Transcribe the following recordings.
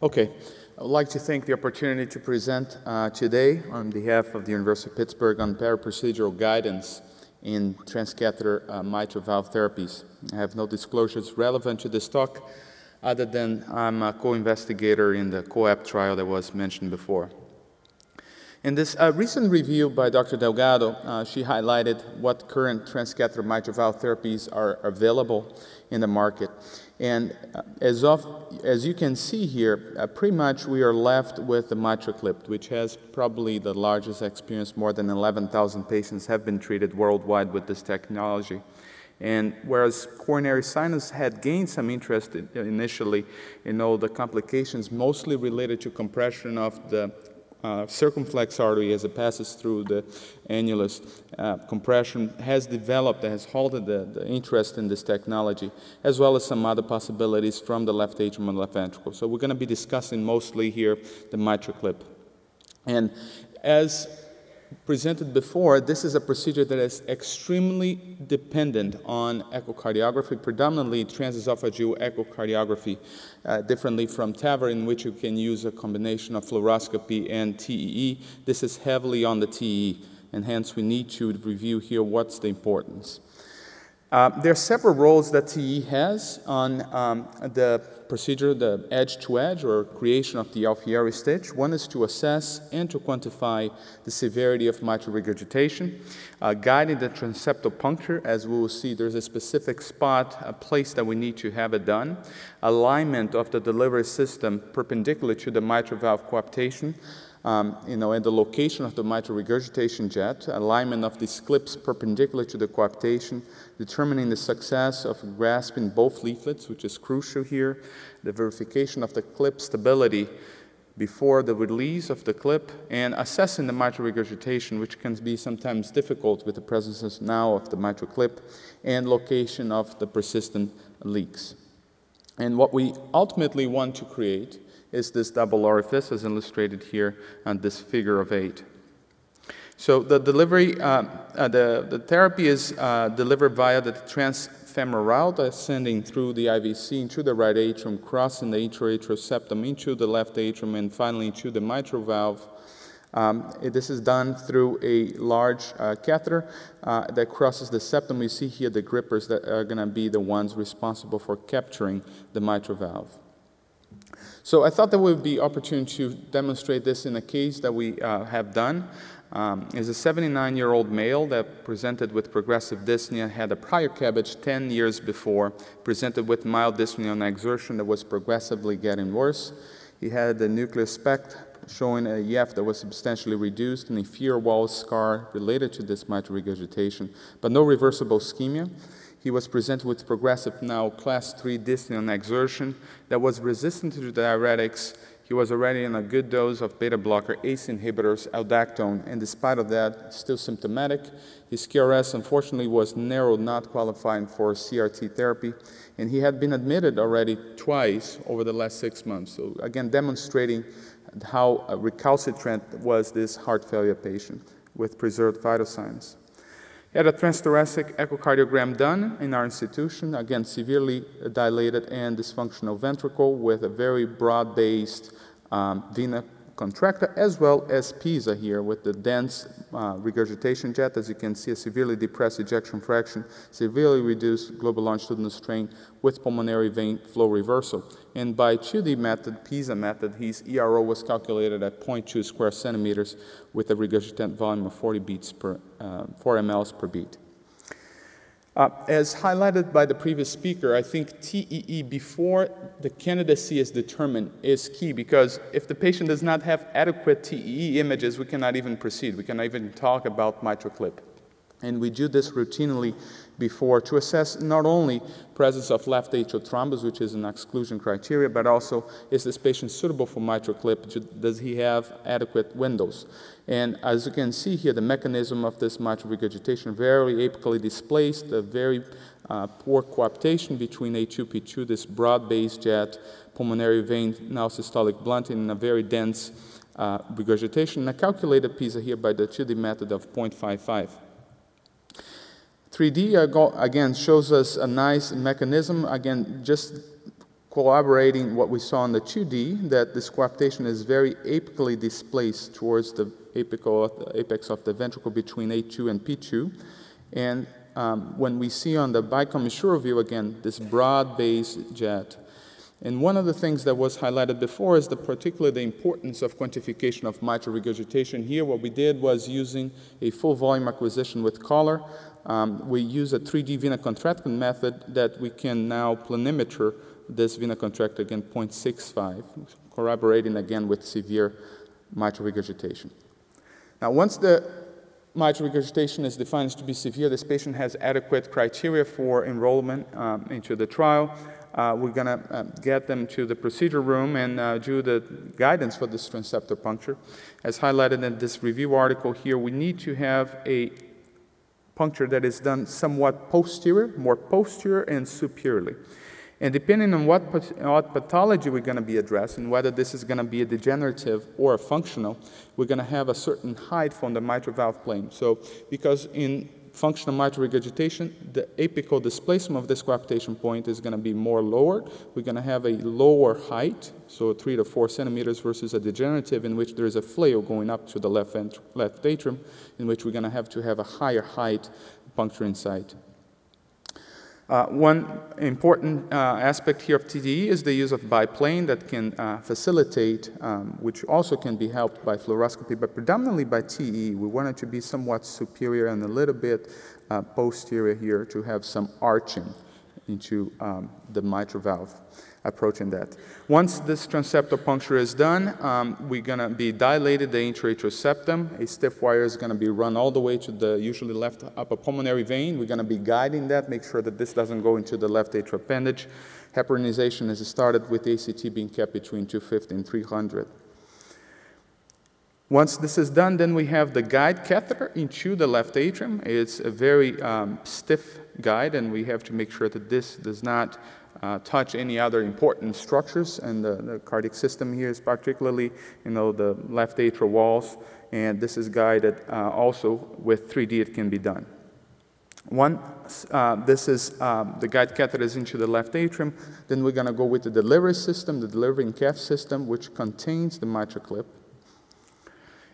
Okay, I would like to thank the opportunity to present today on behalf of the University of Pittsburgh on peri-procedural guidance in transcatheter mitral valve therapies. I have no disclosures relevant to this talk other than I'm a co-investigator in the COAP trial that was mentioned before. In this recent review by Dr. Delgado, she highlighted what current transcatheter mitral valve therapies are available in the market. And as you can see here, pretty much we are left with the MitraClip, which has probably the largest experience. More than 11,000 patients have been treated worldwide with this technology. And whereas coronary sinus had gained some interest initially, the complications mostly related to compression of the circumflex artery as it passes through the annulus. Compression has developed, has halted the interest in this technology, as well as some other possibilities from the left atrium and left ventricle. So we're going to be discussing mostly here the MitraClip. And as presented before, this is a procedure that is extremely dependent on echocardiography, predominantly transesophageal echocardiography, differently from TAVR, in which you can use a combination of fluoroscopy and TEE. This is heavily on the TEE, and hence we need to review here what's the importance. There are several roles that TEE has on the procedure, the edge-to-edge, or creation of the Alfieri stitch. One is to assess and to quantify the severity of mitral regurgitation, guiding the transeptal puncture. As we will see, there's a specific spot, a place that we need to have it done, alignment of the delivery system perpendicular to the mitral valve coaptation, and the location of the mitral regurgitation jet, alignment of these clips perpendicular to the coaptation, determining the success of grasping both leaflets, which is crucial here, the verification of the clip stability before the release of the clip, and assessing the mitral regurgitation, which can be sometimes difficult with the presence now of the mitral clip, and location of the persistent leaks. And what we ultimately want to create is this double orifice, as illustrated here on this figure of 8. So the delivery, the therapy is delivered via the transfemoral route, ascending through the IVC into the right atrium, crossing the intra-atrial septum into the left atrium, and finally into the mitral valve. This is done through a large catheter that crosses the septum. You see here the grippers that are going to be the ones responsible for capturing the mitral valve. So I thought that would be opportune to demonstrate this in a case that we have done. Is a 79-year-old male that presented with progressive dyspnea, had a prior CABG 10 years before, presented with mild dyspnea on exertion that was progressively getting worse. He had the nuclear SPECT showing a EF that was substantially reduced and a inferior wall scar related to this mitral regurgitation, but no reversible ischemia. He was presented with progressive now class 3 dyspnea on exertion that was resistant to the diuretics. He was already on a good dose of beta blocker, ACE inhibitors, aldactone, and despite of that, still symptomatic. His QRS unfortunately was narrowed, not qualifying for CRT therapy, and he had been admitted already twice over the last 6 months. So again, demonstrating how recalcitrant was this heart failure patient with preserved vital signs. He had a transthoracic echocardiogram done in our institution, again, severely dilated and dysfunctional ventricle with a very broad-based vena contracta, as well as PISA here with the dense regurgitation jet. As you can see, a severely depressed ejection fraction, severely reduced global longitudinal strain with pulmonary vein flow reversal. And by 2D method, PISA method, his ERO was calculated at 0.2 square centimeters with a regurgitant volume of 4 mLs per beat. As highlighted by the previous speaker, I think TEE before the candidacy is determined is key, because if the patient does not have adequate TEE images, we cannot even proceed. We cannot even talk about MitraClip. And we do this routinely before to assess not only presence of left atrial thrombus, which is an exclusion criteria, but also is this patient suitable for MitraClip? Does he have adequate windows? And as you can see here, the mechanism of this mitral regurgitation, very apically displaced, a very poor coaptation between A2, P2, this broad-based jet, pulmonary vein, now systolic blunting, and a very dense regurgitation. And I calculated PISA here by the 2D method of 0.55. 3D, again, shows us a nice mechanism, again, just corroborating what we saw in the 2D, that this coaptation is very apically displaced towards the apex of the ventricle between A2 and P2. And when we see on the bicommissure view, again, this broad-based jet. And one of the things that was highlighted before is particularly the importance of quantification of mitral regurgitation. Here, what we did was using a full volume acquisition with collar. We use a 3D vena contracta method that we can now planimeter this vena contracta, again, 0.65, corroborating again with severe mitral regurgitation. Now, once the mitral regurgitation is defined to be severe, this patient has adequate criteria for enrollment into the trial. We're going to get them to the procedure room and do the guidance for this transceptor puncture. As highlighted in this review article here, we need to have a puncture that is done somewhat posterior, more posterior and superiorly. And depending on what pathology we're going to be addressing, whether this is going to be a degenerative or a functional, we're going to have a certain height from the mitral valve plane. So because in functional mitral regurgitation, the apical displacement of this coaptation point is going to be more lowered. We're going to have a lower height, so 3 to 4 centimeters, versus a degenerative in which there is a flail going up to the left atrium, in which we're going to have a higher height puncturing site. One important aspect here of TDE is the use of biplane that can facilitate, which also can be helped by fluoroscopy, but predominantly by TE. We want it to be somewhat superior and a little bit posterior here to have some arching into the mitral valve, approaching that. Once this transceptor puncture is done, we're going to be dilated the intra-atrial septum. A stiff wire is going to be run all the way to the usually left upper pulmonary vein. We're going to be guiding that, make sure that this doesn't go into the left atrial appendage. Heparinization is started with ACT being kept between 250 and 300. Once this is done, then we have the guide catheter into the left atrium. It's a very stiff guide, and we have to make sure that this does not touch any other important structures, and the cardiac system here is particularly, the left atrial walls, and this is guided also with 3D. It can be done. Once this is the guide catheter is into the left atrium, then we're going to go with the delivery system, the delivering cath system, which contains the mitral clip.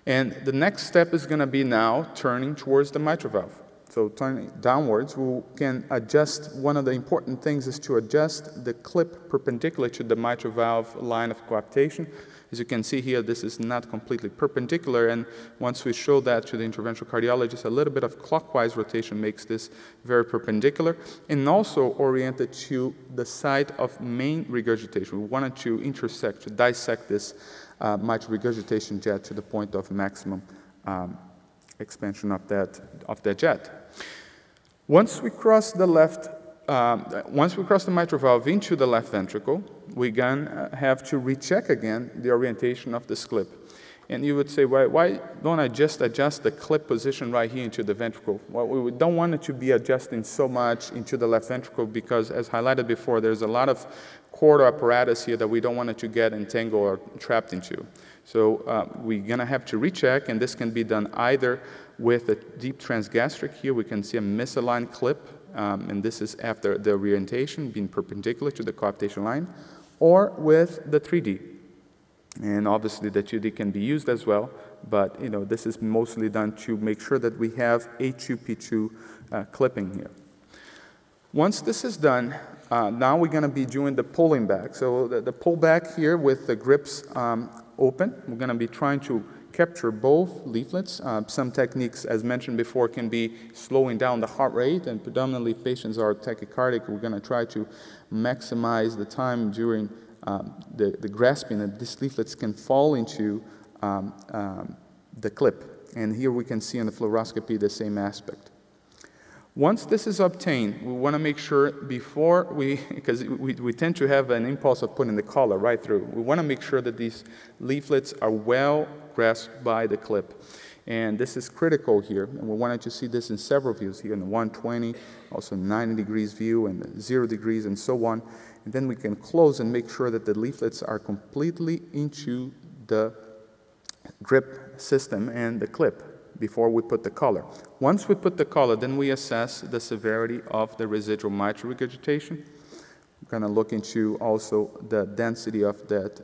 And the next step is going to be now turning towards the mitral valve. So turning downwards, we can adjust. One of the important things is to adjust the clip perpendicular to the mitral valve line of coaptation. As you can see here, this is not completely perpendicular, and once we show that to the interventional cardiologist, a little bit of clockwise rotation makes this very perpendicular, and also oriented to the site of main regurgitation. We wanted to intersect, to dissect this mitral regurgitation jet to the point of maximum expansion of that jet. Once we cross the mitral valve into the left ventricle, we're going to have to recheck again the orientation of this clip. And you would say, why don't I just adjust the clip position right here into the ventricle? Well, we don't want it to be adjusting so much into the left ventricle because, as highlighted before, there's a lot of cord apparatus here that we don't want it to get entangled or trapped into. So we're going to have to recheck, and this can be done either with a deep transgastric. Here we can see a misaligned clip, and this is after the orientation being perpendicular to the coaptation line, or with the 3D. And obviously the 2D can be used as well, but this is mostly done to make sure that we have A2P2 clipping here. Once this is done, now we're going to be doing the pulling back. So the pull back here with the grips open, we're going to be trying to capture both leaflets. Some techniques, as mentioned before, can be slowing down the heart rate, and predominantly if patients are tachycardic, we're going to try to maximize the time during the grasping that these leaflets can fall into the clip. And here we can see in the fluoroscopy the same aspect. Once this is obtained, we want to make sure before because we tend to have an impulse of putting the collar right through. We want to make sure that these leaflets are well grasped by the clip. And this is critical here. And we wanted to see this in several views here in the 120, also 90 degrees view, and the 0 degrees, and so on. And then we can close and make sure that the leaflets are completely into the grip system and the clip before we put the collar. Once we put the collar, then we assess the severity of the residual mitral regurgitation. We're going to look into also the density of that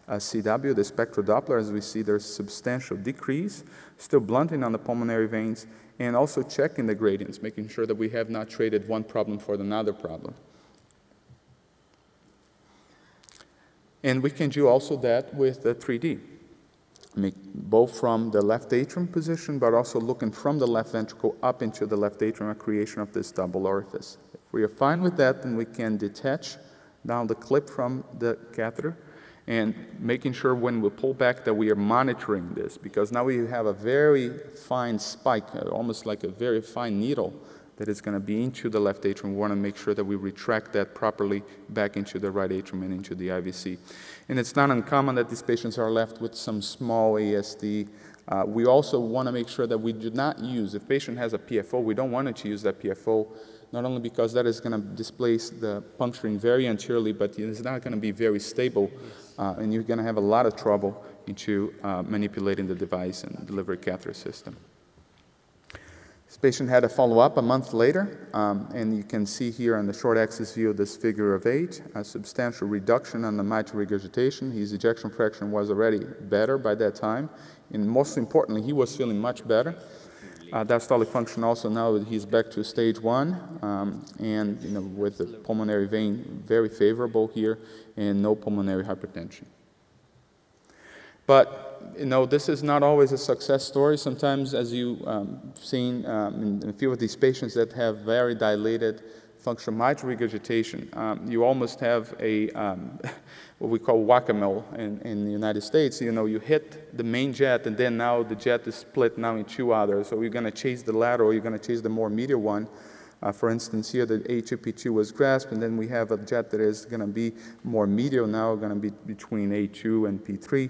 CW, the spectral Doppler. As we see, there's substantial decrease, still blunting on the pulmonary veins, and also checking the gradients, making sure that we have not traded one problem for another problem. And we can do also that with the 3D, both from the left atrium position, but also looking from the left ventricle up into the left atrium, a creation of this double orifice. If we are fine with that, then we can detach down the clip from the catheter, and making sure when we pull back that we are monitoring this, because now we have a very fine spike, almost like a very fine needle that is going to be into the left atrium. We want to make sure that we retract that properly back into the right atrium and into the IVC. And it's not uncommon that these patients are left with some small ASD. We also want to make sure that we do not use, if patient has a PFO, we don't want it to use that PFO, not only because that is going to displace the puncturing very anteriorly, but it's not going to be very stable, and you're going to have a lot of trouble into manipulating the device and delivery catheter system. This patient had a follow-up a month later, and you can see here on the short axis view this figure of 8, a substantial reduction on the mitral regurgitation. His ejection fraction was already better by that time, and most importantly, he was feeling much better. Diastolic function also, now he's back to stage 1, and with the pulmonary vein very favorable here, and no pulmonary hypertension. But this is not always a success story. Sometimes, as you've seen in a few of these patients that have very dilated functional mitral regurgitation, you almost have a what we call whack-a-mole in the United States. You hit the main jet, and then now the jet is split now in 2 others. So you're going to chase the lateral, you're going to chase the more medial one. For instance, here the A2P2 was grasped, and then we have a jet that is going to be more medial now, going to be between A2 and P3.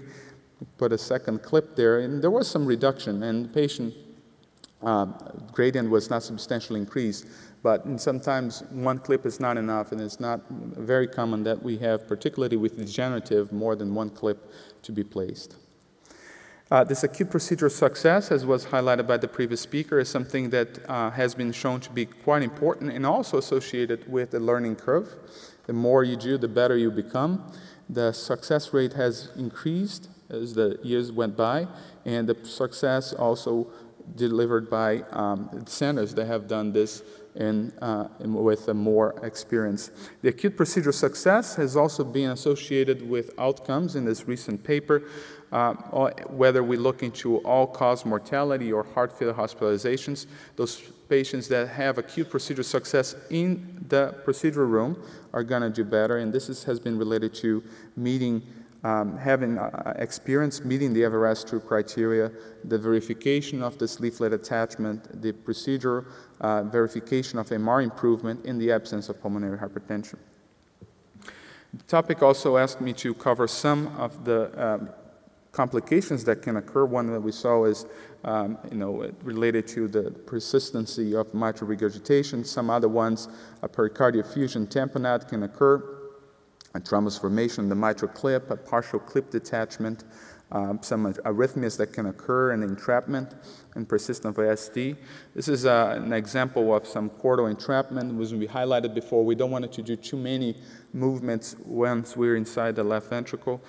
Put a second clip there, and there was some reduction, and the patient gradient was not substantially increased. But sometimes one clip is not enough, and it's not very common that we have, particularly with degenerative, more than one clip to be placed. This acute procedural success, as was highlighted by the previous speaker, is something that has been shown to be quite important and also associated with the learning curve. The more you do, the better you become. The success rate has increased as the years went by, and the success also delivered by centers that have done this with more experience. The acute procedural success has also been associated with outcomes in this recent paper, whether we look into all-cause mortality or heart failure hospitalizations. Those patients that have acute procedural success in the procedural room are going to do better, and this has been related to meeting having experience meeting the Everest 2 criteria, the verification of this leaflet attachment, the procedure verification of MR improvement in the absence of pulmonary hypertension. The topic also asked me to cover some of the complications that can occur. One that we saw is related to the persistency of mitral regurgitation. Some other ones, a pericardial effusion tamponade can occur, a thrombus formation in the mitral clip, a partial clip detachment, some arrhythmias that can occur, and entrapment and persistent ASD. This is an example of some chordal entrapment. As we highlighted before, we don't want it to do too many movements once we're inside the left ventricle.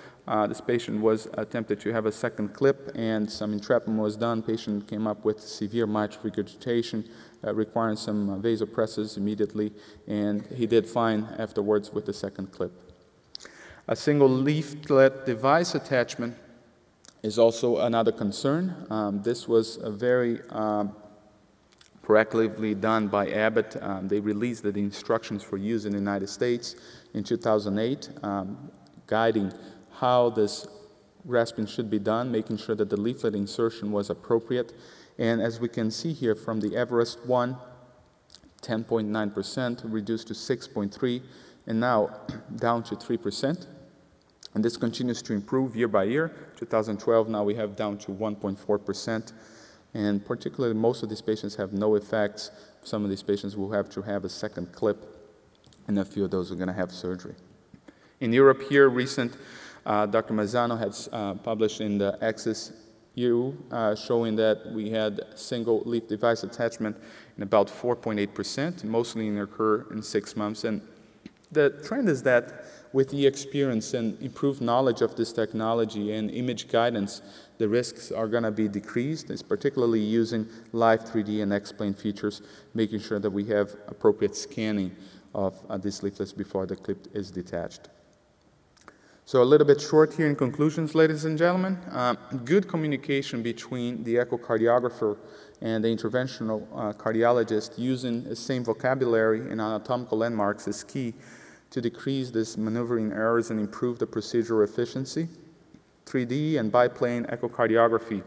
This patient was attempted to have a second clip, and some entrapment was done. Patient came up with severe mitral regurgitation, requiring some vasopressors immediately, and he did fine afterwards with the second clip. A single leaflet device attachment is also another concern. This was a very proactively done by Abbott. They released the instructions for use in the United States in 2008, guiding how this grasping should be done, making sure that the leaflet insertion was appropriate. And as we can see here from the Everest 1, 10.9% reduced to 6.3%, and now down to 3%. And this continues to improve year by year. 2012, now we have down to 1.4%. And particularly, most of these patients have no effects. Some of these patients will have to have a second clip, and a few of those are going to have surgery. In Europe here, Dr. Mazzano has published in the Access EU, showing that we had single leaf device attachment in about 4.8%, mostly occur in 6 months. And The trend is that with the experience and improved knowledge of this technology and image guidance, the risks are going to be decreased. It's particularly using live 3D and X-plane features, making sure that we have appropriate scanning of these leaflets before the clip is detached. So a little bit short here in conclusions, ladies and gentlemen. Good communication between the echocardiographer and the interventional cardiologist using the same vocabulary and anatomical landmarks is key to decrease these maneuvering errors and improve the procedural efficiency. 3D and biplane echocardiography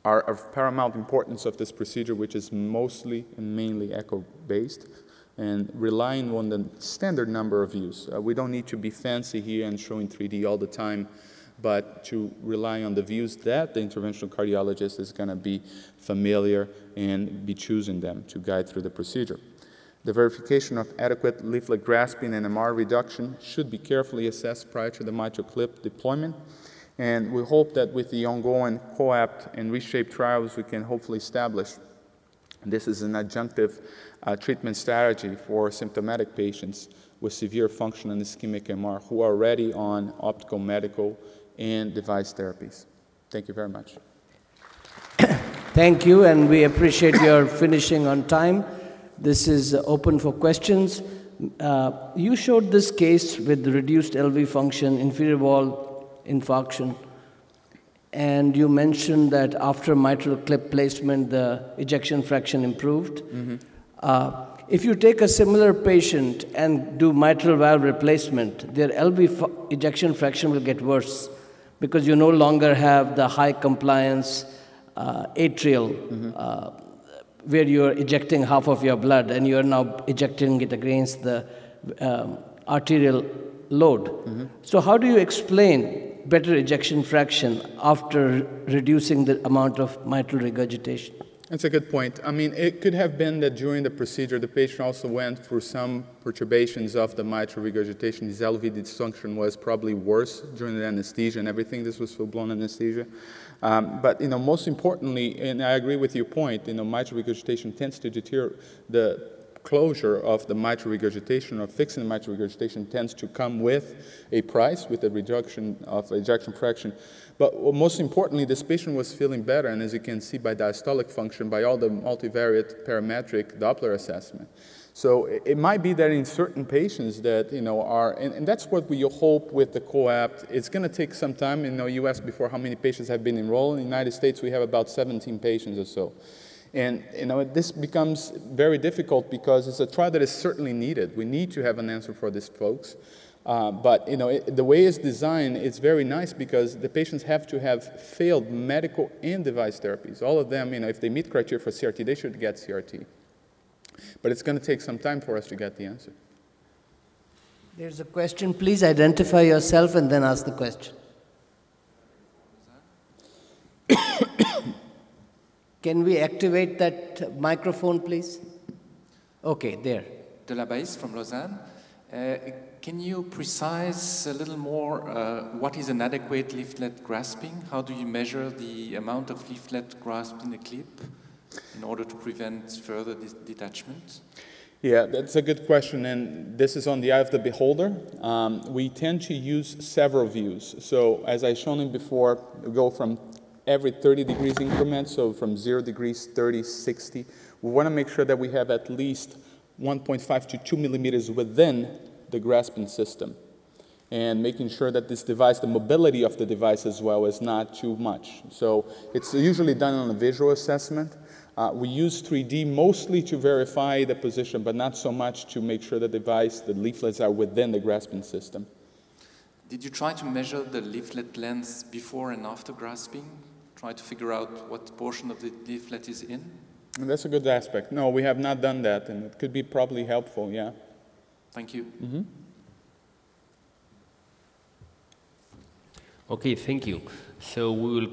are of paramount importance of this procedure, which is mostly and mainly echo-based, and relying on the standard number of views. We don't need to be fancy here and showing 3D all the time, but to rely on the views that the interventional cardiologist is going to be familiar and be choosing them to guide through the procedure. The verification of adequate leaflet grasping and MR reduction should be carefully assessed prior to the mitral clip deployment. And we hope that with the ongoing COAPT and ReShape trials, we can hopefully establish this is an adjunctive treatment strategy for symptomatic patients with severe functional and ischemic MR who are already on optical, medical, and device therapies. Thank you very much. Thank you, and we appreciate your finishing on time. This is open for questions. You showed this case with reduced LV function, inferior wall infarction, and you mentioned that after mitral clip placement, the ejection fraction improved. Mm-hmm. If you take a similar patient and do mitral valve replacement, their LV ejection fraction will get worse because you no longer have the high compliance atrial, mm-hmm. Where you're ejecting half of your blood and you're now ejecting it against the arterial load. Mm-hmm. So how do you explain better ejection fraction after reducing the amount of mitral regurgitation? That's a good point. I mean, it could have been that during the procedure, the patient also went through some perturbations of the mitral regurgitation. His LV dysfunction was probably worse during the anesthesia and everything. This was full-blown anesthesia. But, most importantly, and I agree with your point, mitral regurgitation tends to deter the closure of the mitral regurgitation or fixing the mitral regurgitation tends to come with a price, with a reduction of ejection fraction. But most importantly, this patient was feeling better, and as you can see by diastolic function, by all the multivariate parametric Doppler assessment. So it might be that in certain patients that, are, and that's what we hope with the COAPT. It's going to take some time in the U.S. before how many patients have been enrolled. In the United States, we have about 17 patients or so. And, this becomes very difficult because it's a trial that is certainly needed. We need to have an answer for these folks. But, the way it's designed, it's very nice because the patients have to have failed medical and device therapies. All of them, if they meet criteria for CRT, they should get CRT. But it's going to take some time for us to get the answer. There's a question. Please identify yourself and then ask the question. Can we activate that microphone, please? Okay, there. De la Baisse from Lausanne. Can you precise a little more what is an adequate leaflet grasping? How do you measure the amount of leaflet grasped in a clip in order to prevent further detachment? Yeah, that's a good question, and this is on the eye of the beholder. We tend to use several views. So as I shown you before, we go from every 30 degrees increment, so from 0 degrees, 30, 60. We want to make sure that we have at least 1.5 to 2 millimeters within the grasping system, and making sure that this device, the mobility of the device as well, is not too much. So it's usually done on a visual assessment. We use 3D mostly to verify the position, but not so much to make sure the device, the leaflets are within the grasping system. Did you try to measure the leaflet length before and after grasping? Try to figure out what portion of the leaflet is in? And that's a good aspect. No, we have not done that, and it could be probably helpful, yeah. Thank you. Mm-hmm. Okay, thank you. So we will